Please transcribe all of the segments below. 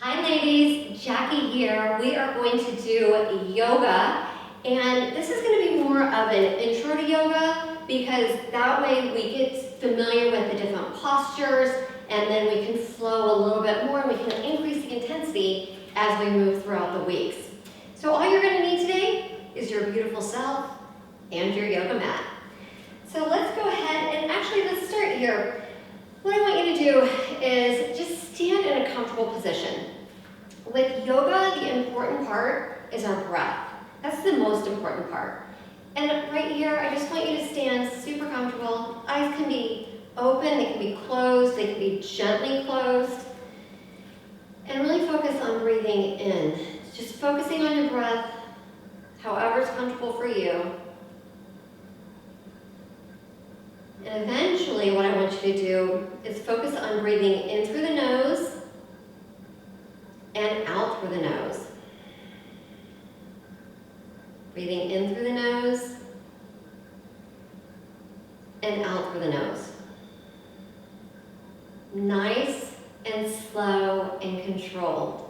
Hi ladies, Jackie here. We are going to do yoga, and this is going to be more of an intro to yoga because that way we get familiar with the different postures and then we can flow a little bit more and we can increase the intensity as we move throughout the weeks. So all you're going to need today is your beautiful self and your yoga mat. So let's go ahead and actually let's start here. What I want you to do is just stand in a comfortable position. With yoga, the important part is our breath. That's the most important part. And right here, I just want you to stand super comfortable. Eyes can be open, they can be closed, they can be gently closed. And really focus on breathing in. Just focusing on your breath, however is comfortable for you. And eventually what I want you to do is focus on breathing in through the nose and out through the nose. Breathing in through the nose and out through the nose. Nice and slow and controlled.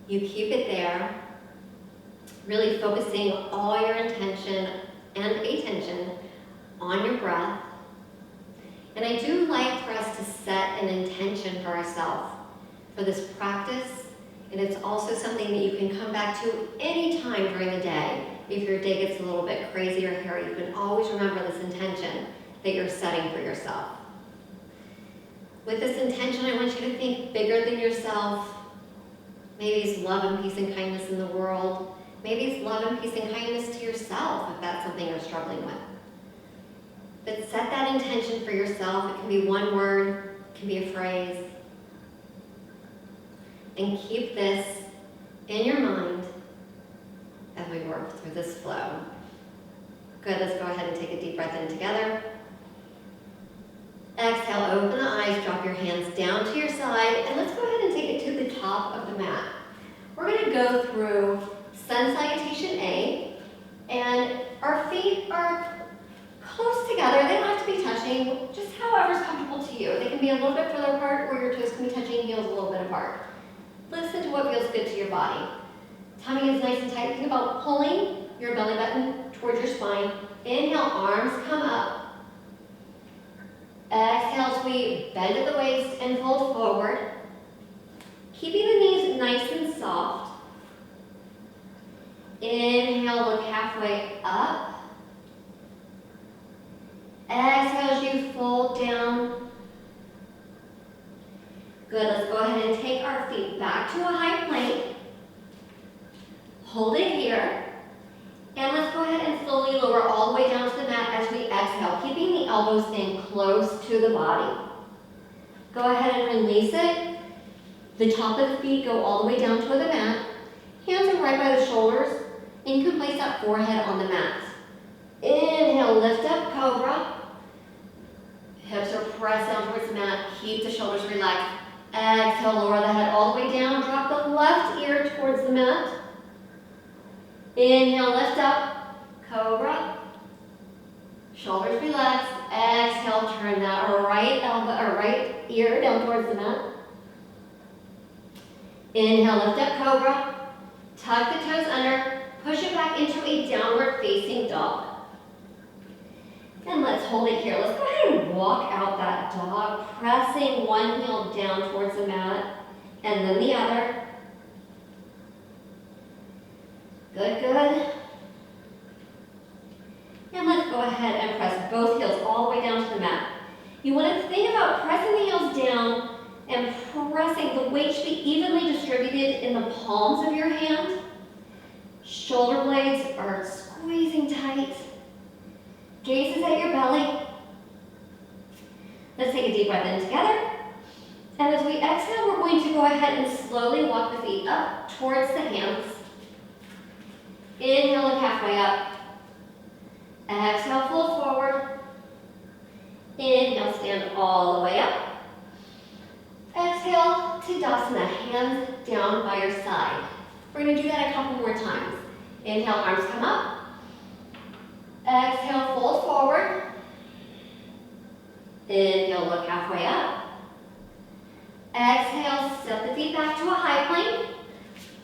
You keep it there, really focusing all your intention and attention on your breath. And I do like for us to set an intention for ourselves for this practice, and it's also something that you can come back to any time during the day. If your day gets a little bit crazy or hairy, you can always remember this intention that you're setting for yourself. With this intention, I want you to think bigger than yourself. Maybe it's love and peace and kindness in the world. Maybe it's love and peace and kindness to yourself if that's something you're struggling with. But set that intention for yourself. It can be one word, it can be a phrase. And keep this in your mind as we work through this flow. Good, let's go ahead and take a deep breath in together. Exhale, open the eyes, drop your hands down to your side, and let's go ahead and take it to the top of the mat. We're going to go through Sun Salutation A, and our feet are close together. They don't have to be touching, just however's comfortable to you. They can be a little bit further apart, or your toes can be touching, heels a little bit apart. Listen to what feels good to your body. Tummy is nice and tight. Think about pulling your belly button towards your spine. Inhale, arms come up. Exhale, sweep, bend at the waist and fold forward. Keeping the knees nice and soft. Inhale, look halfway up. Exhale as you fold down. Good, let's go ahead and take our feet back to a high plank. Hold it here. And let's go ahead and slowly lower all the way down to the mat as we exhale, keeping the elbows in close to the body. Go ahead and release it. The top of the feet go all the way down toward the mat. Hands are right by the shoulders. And you can place that forehead on the mat. Inhale, lift up, cobra. Hips are pressed down towards the mat. Keep the shoulders relaxed. Exhale, lower the head all the way down. Drop the left ear towards the mat. Inhale, lift up, cobra. Shoulders relaxed. Exhale, turn that right elbow or right ear down towards the mat. Inhale, lift up, cobra. Tuck the toes under. Push it back into a downward facing dog. And let's hold it here. Let's go ahead and walk out that dog, pressing one heel down towards the mat and then the other. Good, good. And let's go ahead and press both heels all the way down to the mat. You want to think about pressing the heels down and pressing. The weight should be evenly distributed in the palms of your hand. Shoulder blades are squeezing tight. Gaze is at your belly. Let's take a deep breath in together. And as we exhale, we're going to go ahead and slowly walk the feet up towards the hands. Inhale, look halfway up. Exhale, fold forward. Inhale, stand all the way up. Exhale, Tadasana, hands down by your side. We're going to do that a couple more times. Inhale, arms come up. Exhale, fold forward. Inhale, look halfway up. Exhale, step the feet back to a high plank.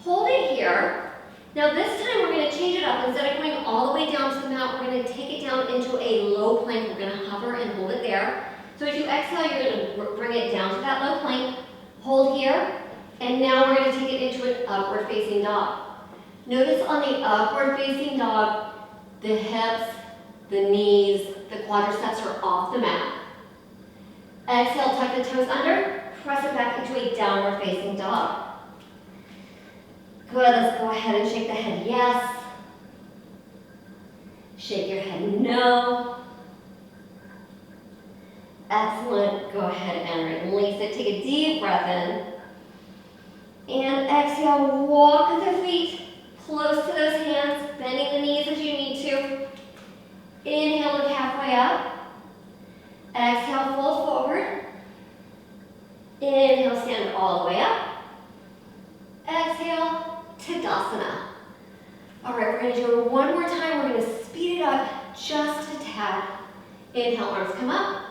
Hold it here. Now this time we're going to change it up. Instead of going all the way down to the mat, we're going to take it down into a low plank. We're going to hover and hold it there. So as you exhale, you're going to bring it down to that low plank. Hold here. And now we're going to take it into an upward facing dog. Notice on the upward facing dog, the hips, the knees, the quadriceps are off the mat. Exhale, tuck the toes under, press it back into a downward facing dog. Good, let's go ahead and shake the head yes. Shake your head no. Excellent, go ahead and release it. Take a deep breath in. And exhale, walk the feet close to those hands, bending the knees as you need to. Inhale, look halfway up. Exhale, fold forward. Inhale, stand all the way up. Exhale, Tadasana. All right, we're going to do it one more time. We're going to speed it up just a tad. Inhale, arms come up.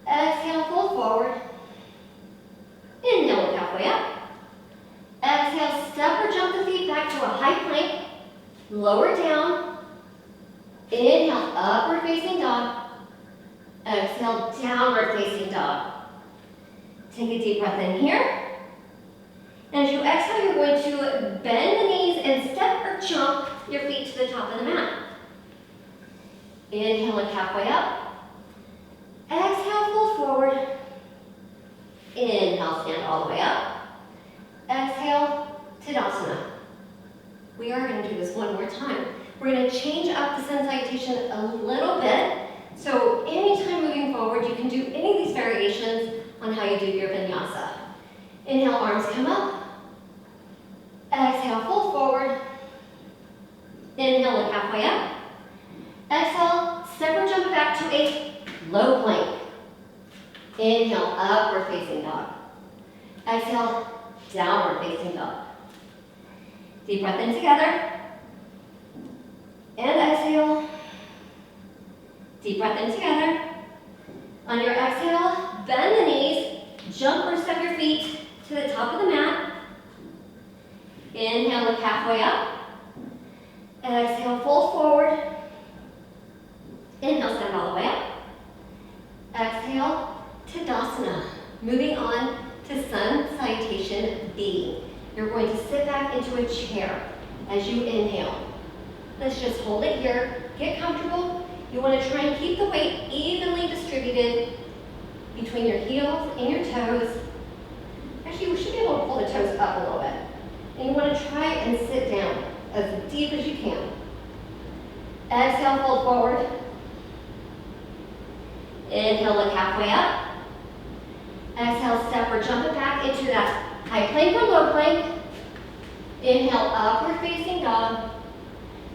Exhale, fold forward. Inhale, look halfway up. Exhale, step or jump the feet back to a high plank. Lower down. Inhale, upward facing dog. Exhale, downward facing dog. Take a deep breath in here. And as you exhale, you're going to bend the knees and step or jump your feet to the top of the mat. Inhale, look halfway up. Exhale, fold forward. Inhale, stand all the way up. Exhale, Tadasana. We are going to do this one more time. We're going to change up the sun salutation a little bit. So anytime moving forward, you can do any of these variations on how you do your vinyasa. Inhale, arms come up. Exhale, fold forward. Inhale, look halfway up. Exhale, step or jump it back to a low plank. Inhale, upward facing dog. Exhale, downward facing dog. Deep breath in together. And exhale. Deep breath in together. On your exhale, bend the knees, jump or step your feet to the top of the mat. Inhale, look halfway up. Exhale, fold forward. Inhale, stand all the way up. Exhale, Tadasana. Moving on to sun salutation B. You're going to sit back into a chair as you inhale. Let's just hold it here. Get comfortable. You want to try and keep the weight evenly distributed between your heels and your toes. Actually, we should be able to pull the toes up a little bit. And you want to try and sit down as deep as you can. Exhale, fold forward. Inhale, look halfway up. Exhale, step or jump it back into that high plank or low plank. Inhale, upward facing dog.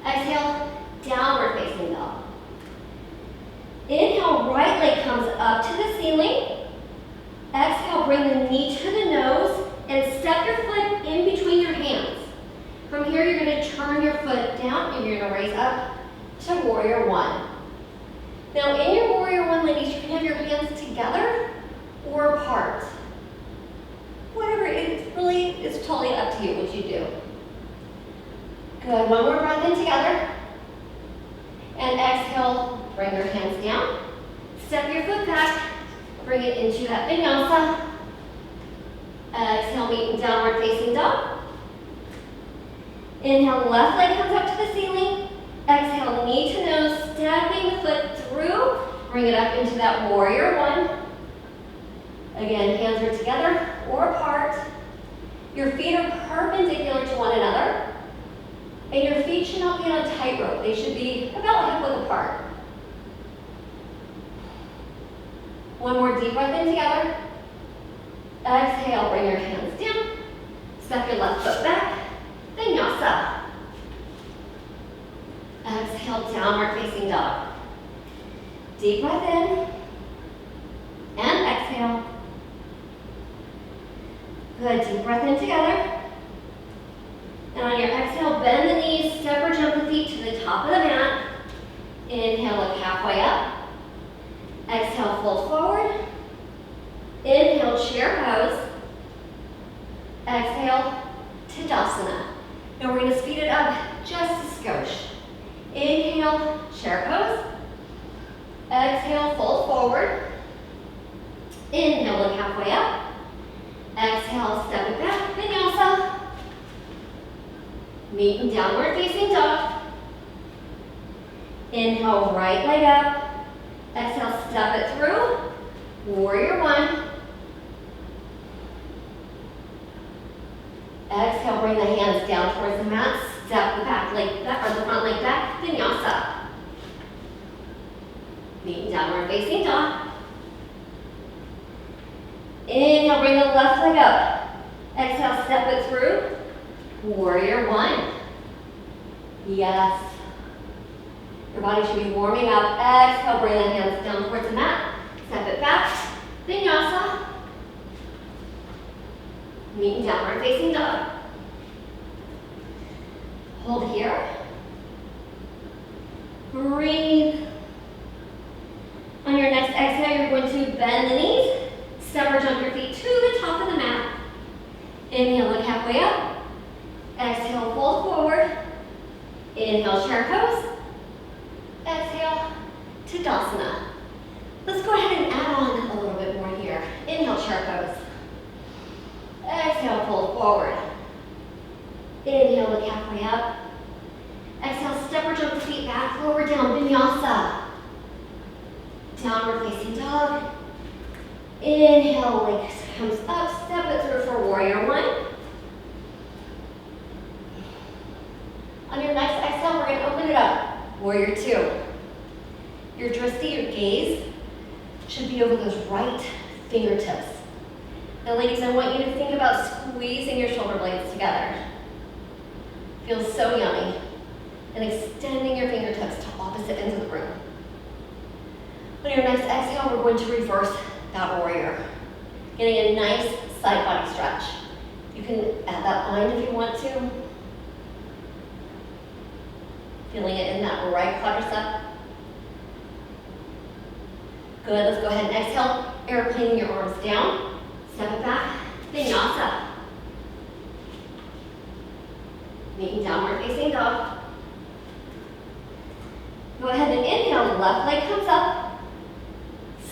Exhale, downward facing dog. Inhale, right leg comes up to the ceiling. Exhale, bring the knee to the nose and step your foot in between your hands. From here, you're going to turn your foot down and you're going to raise up to Warrior One. Now, in your Warrior One, ladies, you can have your hands together or apart. Whatever, it's totally up to you what you do. Good, one more breath in together. And exhale, bring your hands down. Step your foot back, bring it into that vinyasa. Exhale, meet in downward facing dog. Inhale, left leg comes up to the ceiling. Exhale, knee to nose, stepping the foot through. Bring it up into that Warrior One. Again, hands are together or apart. Your feet are perpendicular to one another. And your feet should not be on a tightrope. They should be about hip width apart. One more deep breath in together. Exhale, bring your hands down. Step your left foot back. Vinyasa. Exhale, downward facing dog. Deep breath in. And exhale. Good, deep breath in together. And on your exhale, bend the knees, step or jump the feet to the top of the mat. Inhale, look halfway up. Exhale, fold forward. Inhale, chair pose. Exhale, Tadasana. Now we're going to speed it up just a skosh. Inhale, chair pose. Exhale, fold forward. Inhale, look halfway up. Exhale, step it back, Vinyasa. Meet in downward facing dog. Inhale, right leg up. Exhale, step it through. Warrior one. Exhale, bring the hands down towards the mat. Step the back leg back, or the front leg back, Vinyasa. Meet in downward facing dog. Inhale, bring the left leg up. Exhale, step it through. Warrior one. Yes. Your body should be warming up. Exhale, bring the hands down towards the mat. Step it back. Vinyasa. Meet in downward facing dog. Hold here. Breathe. On your next exhale, you're going to bend the knees. Step or jump your feet to the top of the mat. Inhale, look halfway up. Exhale, fold forward. Inhale, chair pose. Exhale, Tadasana. Let's go ahead and add on a little bit more here. Inhale, chair pose. Exhale, fold forward. Inhale, look halfway up. Exhale, step or jump the feet back, lower down, Vinyasa. Downward facing dog. Inhale, leg comes up, step it through for warrior one. On your next exhale, we're going to open it up. Warrior two. Your drishti, your gaze, should be over those right fingertips. Now ladies, I want you to think about squeezing your shoulder blades together. Feels so yummy. And extending your fingertips to opposite ends of the room. On your next exhale, we're going to reverse that warrior. Getting a nice side body stretch. You can add that line if you want to. Feeling it in that right quadricep. Good, let's go ahead and exhale. Airplane your arms down. Step it back. Vinyasa. Meeting downward facing dog. Go ahead and inhale, the left leg comes up.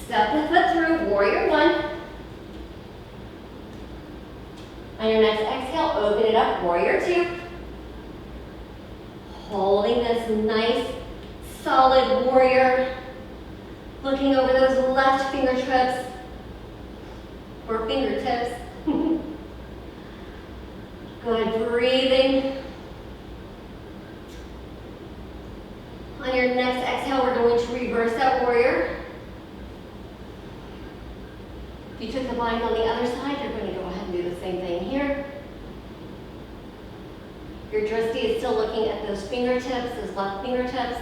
Step the foot through, warrior one. On your next exhale, open it up, warrior two. Holding this nice, solid warrior. Looking over those left fingertips, or fingertips. Good, breathing. On your next exhale, we're going to reverse that warrior. If you took the bind on the other side, you're going to go ahead and do the same thing here. Your drishti is still looking at those fingertips, those left fingertips.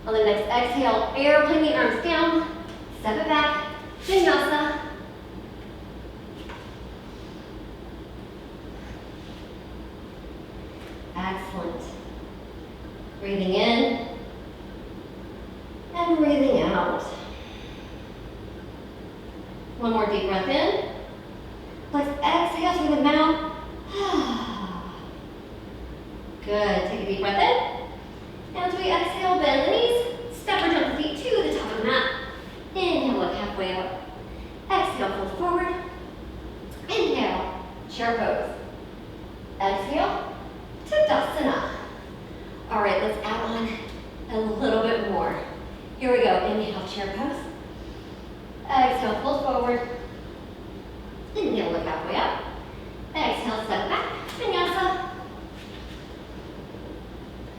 On the next exhale, airplane the arms down, step it back, Vinyasa. Excellent. Breathing in and breathing out. One more deep breath in. Let's exhale through the mouth. Good. Take a deep breath in. And as we exhale, bend the knees. Step or jump the feet to the top of the mat. Inhale, look halfway up. Exhale, fold forward. Inhale, chair pose. Exhale, Tadasana. All right, let's add on a little bit more. Here we go. Inhale, chair pose. Exhale, fold forward. Inhale, look halfway up. Exhale, step back. Vinyasa.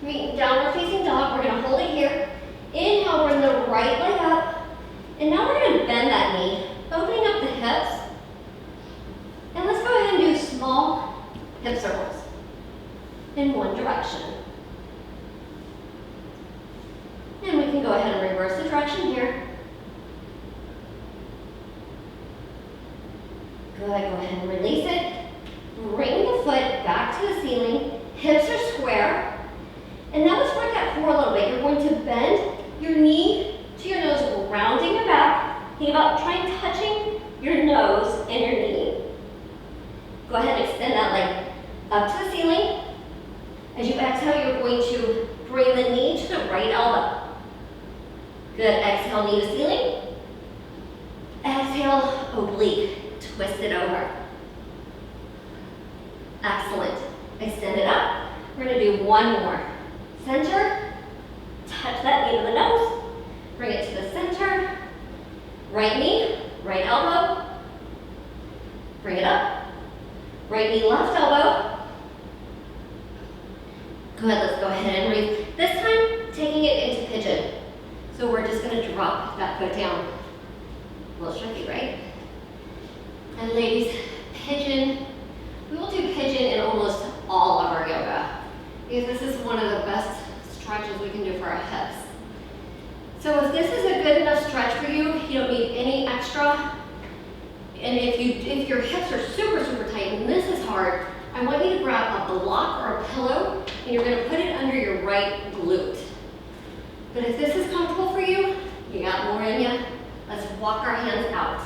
Meet downward facing dog. We're going to hold it here. Inhale, bring the right leg up. And now we're going to bend that knee, opening up the hips. And let's go ahead and do small hip circles in one direction. And we can go ahead and reverse the direction here. Good, go ahead and release it. Bring the foot back to the ceiling. Hips are square. And now let's work that core a little bit. You're going to bend your knee to your nose, rounding your back. Think about trying touching your nose and your knee. Go ahead and extend that leg up to the ceiling. As you exhale, you're going to bring the knee to the right elbow. Good, exhale, knee to ceiling. Exhale, oblique, twist it over. Excellent. Extend it up. We're gonna do one more. Center, touch that knee to the nose, bring it to the center. Right knee, right elbow. Bring it up. Right knee, left elbow. Good, let's go ahead and raise. This time, taking it into pigeon. So we're just gonna drop that foot down. A little tricky, right? And ladies, pigeon. We will do pigeon in almost all of our yoga because this is one of the best stretches we can do for our hips. So if this is a good enough stretch for you, you don't need any extra. And if your hips are super, super tight and this is hard, I want you to grab a block or a pillow and you're gonna put it under your right glute. But if this is comfortable for you, you got more in you, let's walk our hands out.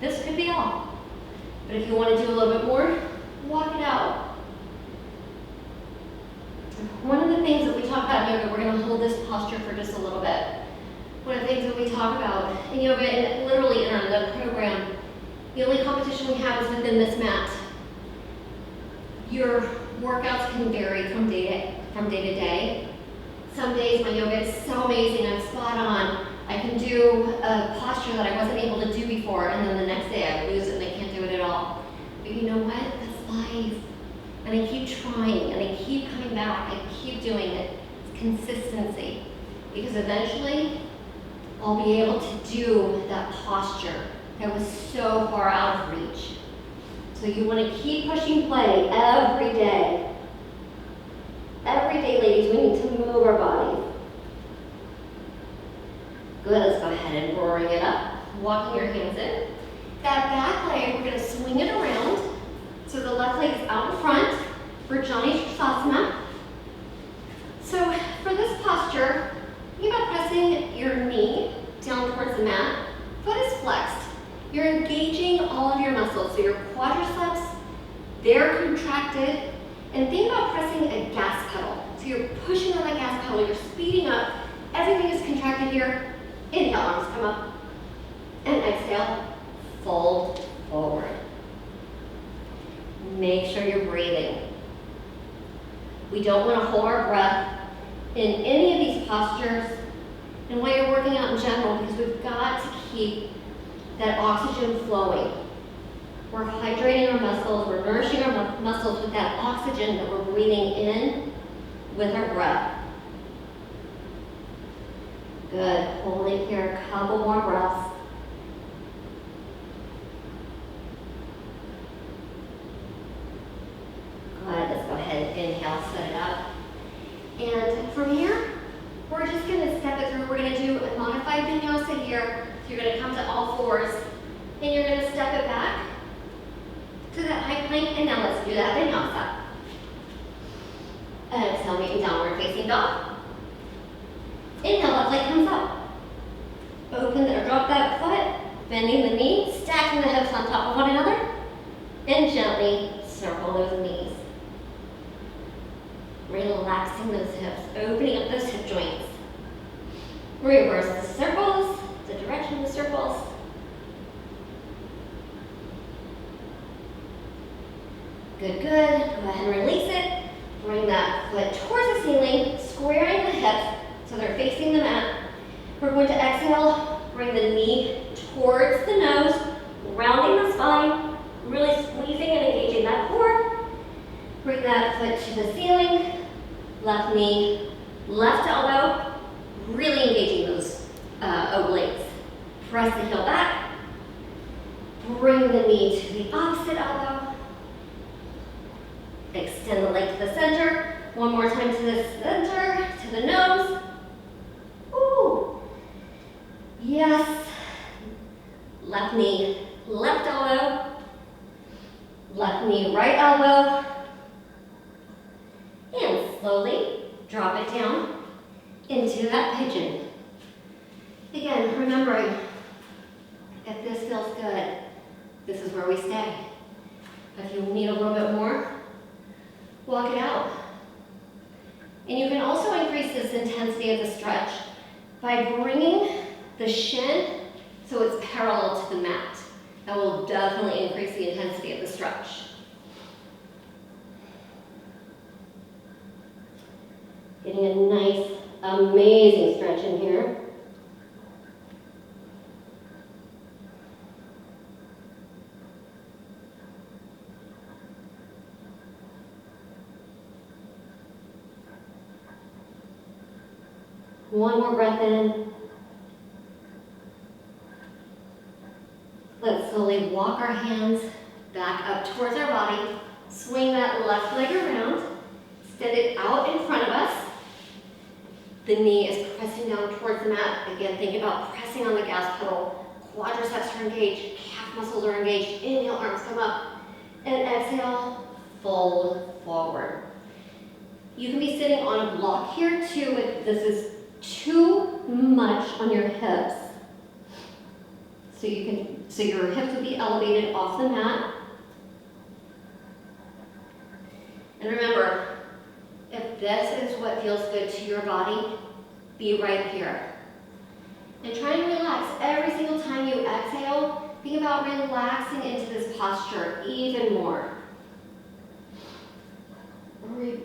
This could be all. But if you want to do a little bit more, walk it out. One of the things that we talk about in yoga, we're going to hold this posture for just a little bit. One of the things that we talk about in yoga, and literally in the program, the only competition we have is within this mat. Your workouts can vary from day to day. Some days my yoga is so amazing, I'm spot on. I can do a posture that I wasn't able to do before, and then the next day I lose it and I can't do it at all. But you know what? That's life. And I keep trying, and I keep coming back. I keep doing it. It's consistency. Because eventually, I'll be able to do that posture that was so far out of reach. So you want to keep pushing play every day. Every day, ladies, we need to move our bodies. Good, let's go ahead and bring it up. Walking your hands in. That back leg, we're gonna swing it around. So the left leg is out in front for Jani Shavasana. So for this posture, think about pressing your knee down towards the mat. Foot is flexed. You're engaging all of your muscles. So your quadriceps, they're contracted. And think about pressing a gas pedal. So you're pushing on that gas pedal, you're speeding up. Everything is contracted here. Inhale, arms come up. And exhale, fold forward. Make sure you're breathing. We don't want to hold our breath in any of these postures and while you're working out in general, because we've got to keep that oxygen flowing. We're hydrating our muscles, we're nourishing our muscles with that oxygen that we're breathing in with our breath. Good, holding here a couple more breaths. Good, let's go ahead and inhale, set it up. And from here, we're just gonna step it through. We're gonna do a modified vinyasa here. So you're gonna come to all fours, and you're gonna step it back to that high plank, and now let's do that vinyasa. Exhale, making downward facing dog. Inhale, left leg comes up. Open or drop that foot, bending the knee, stacking the hips on top of one another, and gently circle those knees. Relaxing those hips, opening up those hip joints. Reverse the circles, the direction of the circles. Good, good. Go ahead and release it. Bring that foot towards the ceiling, squaring the hips so they're facing the mat. We're going to exhale, bring the knee towards the nose, rounding the spine, really squeezing and engaging that core. Bring that foot to the ceiling, left knee, left elbow, really engaging those obliques. Press the heel back, bring the knee to the opposite elbow, extend the leg to the center, one more time to the center, to the nose. Ooh. Yes. Left knee, left elbow, left knee, right elbow, and slowly drop it down into that pigeon. Again, remembering good, this is where we stay. If you need a little bit more, walk it out. And you can also increase this intensity of the stretch by bringing the shin so it's parallel to the mat. That will definitely increase the intensity of the stretch. Getting a nice, amazing stretch in here. One more breath in. Let's slowly walk our hands back up towards our body. Swing that left leg around. Extend it out in front of us. The knee is pressing down towards the mat. Again, think about pressing on the gas pedal. Quadriceps are engaged, calf muscles are engaged. Inhale, arms come up. And exhale, fold forward. You can be sitting on a block here too if this is too much on your hips. So your hips will be elevated off the mat. And remember, if this is what feels good to your body, be right here. And try and relax. Every single time you exhale, think about relaxing into this posture even more.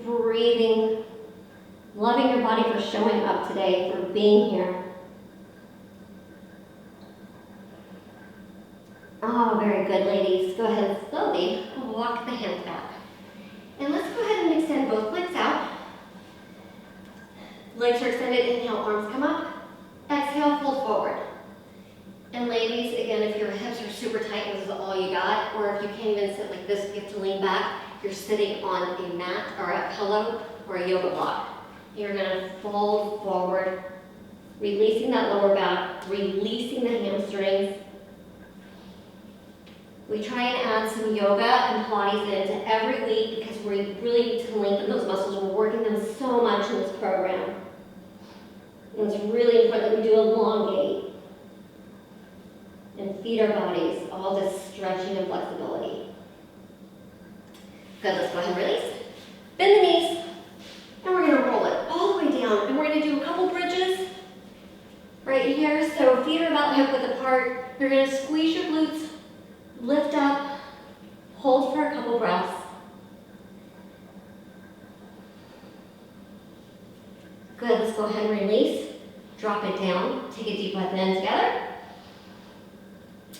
Breathing, loving your body for showing up today, for being here. Oh, very good, ladies. Go ahead and slowly walk the hands back. And let's go ahead and extend both legs out. Legs are extended, inhale, arms come up. Exhale, fold forward. And ladies, again, if your hips are super tight and this is all you got, or if you can't even sit like this, you have to lean back, you're sitting on a mat or a pillow or a yoga block. You're gonna fold forward, releasing that lower back, releasing the hamstrings. We try and add some yoga and Pilates into every week because we really need to lengthen those muscles. We're working them so much in this program. And it's really important that we do elongate and feed our bodies all this stretching and flexibility. Good, let's go ahead and release. Bend the knees, and we're gonna roll it all the way down. And we're gonna do a couple bridges right here. So feet are about hip width apart. You're gonna squeeze your glutes, lift up, hold for a couple breaths. Good, let's go ahead and release. Drop it down, take a deep breath in together.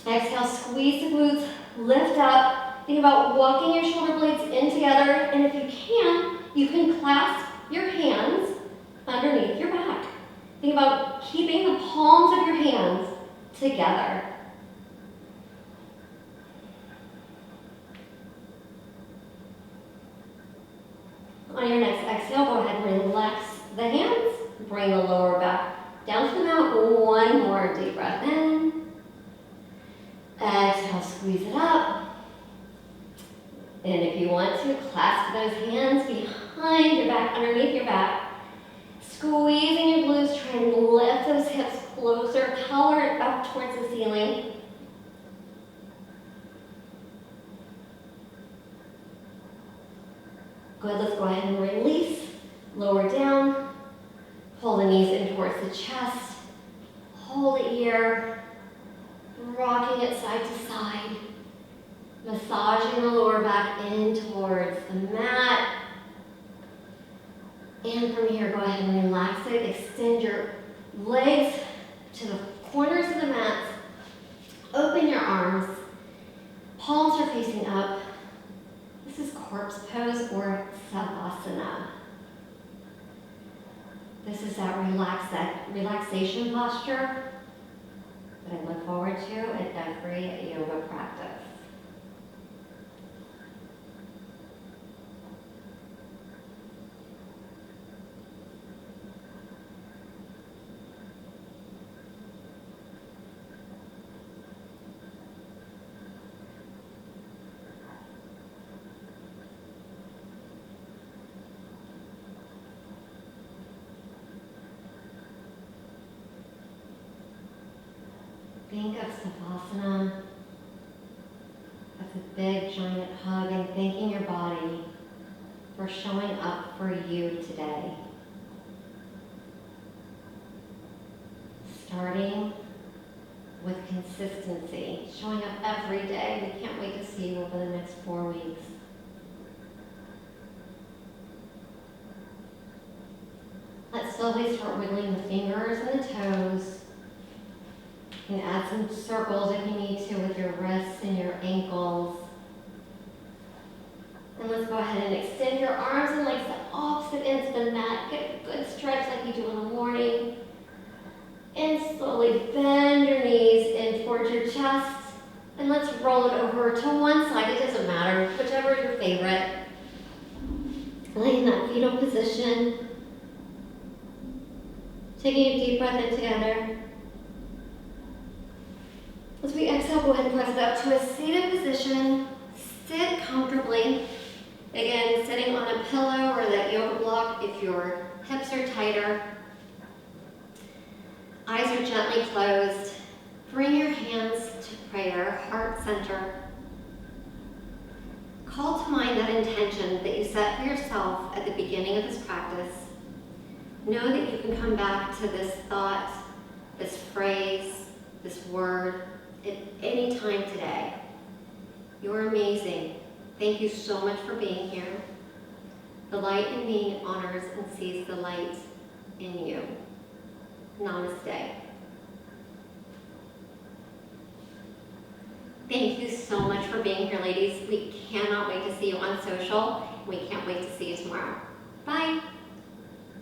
Exhale, squeeze the glutes, lift up. Think about walking your shoulder blades in together, and if you can clasp your hands underneath your back. Think about keeping the palms of your hands together. On your next exhale, go ahead and relax the hands. Bring the lower back down to the mat. One more deep breath in. Exhale, squeeze it up. And if you want to, clasp those hands behind your back, underneath your back. Squeezing your glutes, try and lift those hips closer, collar it up towards the ceiling. Good, let's go ahead and release. Lower down. Pull the knees in towards the chest. Hold it here. Rocking it side to side. Massaging the lower back in towards the mat. And from here, go ahead and relax it. Extend your legs to the corners of the mat. Open your arms. Palms are facing up. This is corpse pose or savasana. This is that relaxation posture that I look forward to at every yoga practice. Think of savasana big giant hug and thanking your body for showing up for you today. Starting with consistency, showing up every day. We can't wait to see you over the next 4 weeks. Let's slowly start wiggling the fingers and the toes. You can add some circles if you need to with your wrists and your ankles. And let's go ahead and extend your arms and legs the opposite ends of the mat. Get a good stretch like you do in the morning. And slowly bend your knees in towards your chest. And let's roll it over to one side. It doesn't matter, whichever is your favorite. Lay in that fetal position. Taking a deep breath in together. As we exhale, go ahead and press it up to a seated position. Sit comfortably. Again, sitting on a pillow or that yoga block if your hips are tighter. Eyes are gently closed. Bring your hands to prayer, heart center. Call to mind that intention that you set for yourself at the beginning of this practice. Know that you can come back to this thought, this phrase, this word at any time today. You're amazing. Thank you so much for being here. The light in me honors and sees the light in you. Namaste. Thank you so much for being here, ladies. We cannot wait to see you on social. We can't wait to see you tomorrow. Bye.